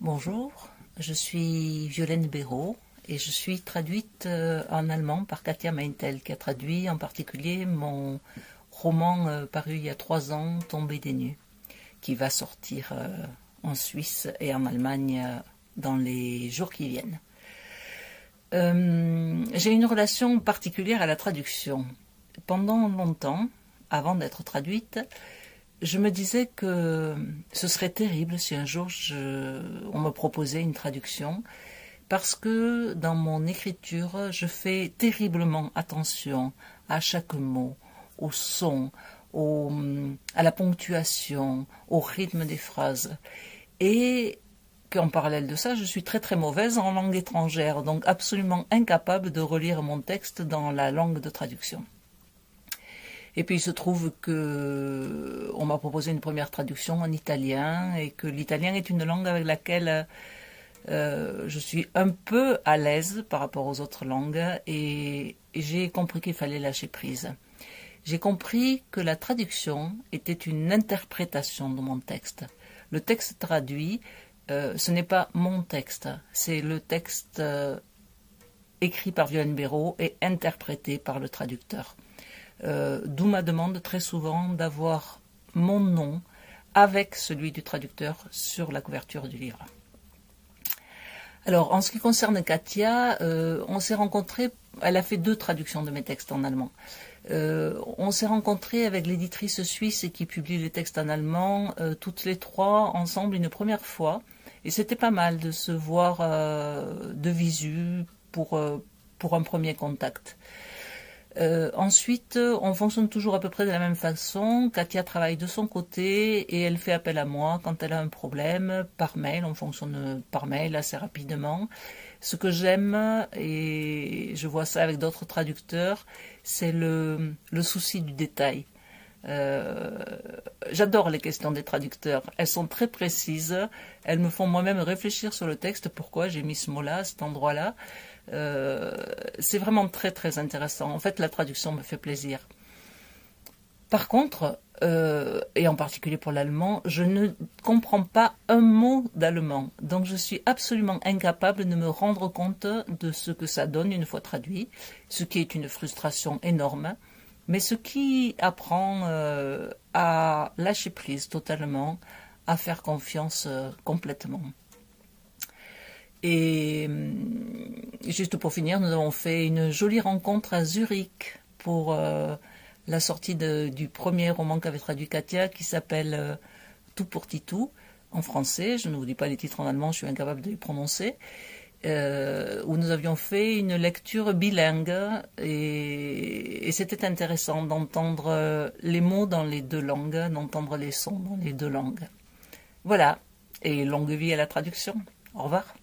Bonjour, je suis Violaine Béraud et je suis traduite en allemand par Katia Meintel qui a traduit en particulier mon roman paru il y a 3 ans, Tombé des nues, qui va sortir en Suisse et en Allemagne dans les jours qui viennent. J'ai une relation particulière à la traduction. Pendant longtemps, avant d'être traduite, je me disais que ce serait terrible si un jour on me proposait une traduction, parce que dans mon écriture, je fais terriblement attention à chaque mot, au son, à la ponctuation, au rythme des phrases. Et qu'en parallèle de ça, je suis très très mauvaise en langue étrangère, donc absolument incapable de relire mon texte dans la langue de traduction. Et puis il se trouve que on m'a proposé une première traduction en italien et que l'italien est une langue avec laquelle je suis un peu à l'aise par rapport aux autres langues et j'ai compris qu'il fallait lâcher prise. J'ai compris que la traduction était une interprétation de mon texte. Le texte traduit, ce n'est pas mon texte, c'est le texte écrit par Violaine Béraud et interprété par le traducteur. D'où ma demande très souvent d'avoir mon nom avec celui du traducteur sur la couverture du livre. Alors, en ce qui concerne Katia, on s'est rencontrés, elle a fait 2 traductions de mes textes en allemand. On s'est rencontrés avec l'éditrice suisse qui publie les textes en allemand, toutes les 3 ensemble une première fois. Et c'était pas mal de se voir de visu pour un premier contact. Ensuite, on fonctionne toujours à peu près de la même façon. Katia travaille de son côté et elle fait appel à moi quand elle a un problème par mail. On fonctionne par mail assez rapidement. Ce que j'aime, et je vois ça avec d'autres traducteurs, c'est le souci du détail. J'adore les questions des traducteurs. Elles sont très précises. Elles me font moi-même réfléchir sur le texte. Pourquoi j'ai mis ce mot-là, cet endroit-là. C'est vraiment très très intéressant. En fait, la traduction me fait plaisir. Par contre, et en particulier pour l'allemand, je ne comprends pas un mot d'allemand. Donc je suis absolument incapable de me rendre compte de ce que ça donne une fois traduit, ce qui est une frustration énorme, mais ce qui apprend à lâcher prise totalement, à faire confiance complètement. Et juste pour finir, nous avons fait une jolie rencontre à Zurich pour la sortie du premier roman qu'avait traduit Katia, qui s'appelle Tout pour Titou, en français. Je ne vous dis pas les titres en allemand, je suis incapable de les prononcer. Où nous avions fait une lecture bilingue et c'était intéressant d'entendre les mots dans les 2 langues, d'entendre les sons dans les 2 langues. Voilà, et longue vie à la traduction. Au revoir.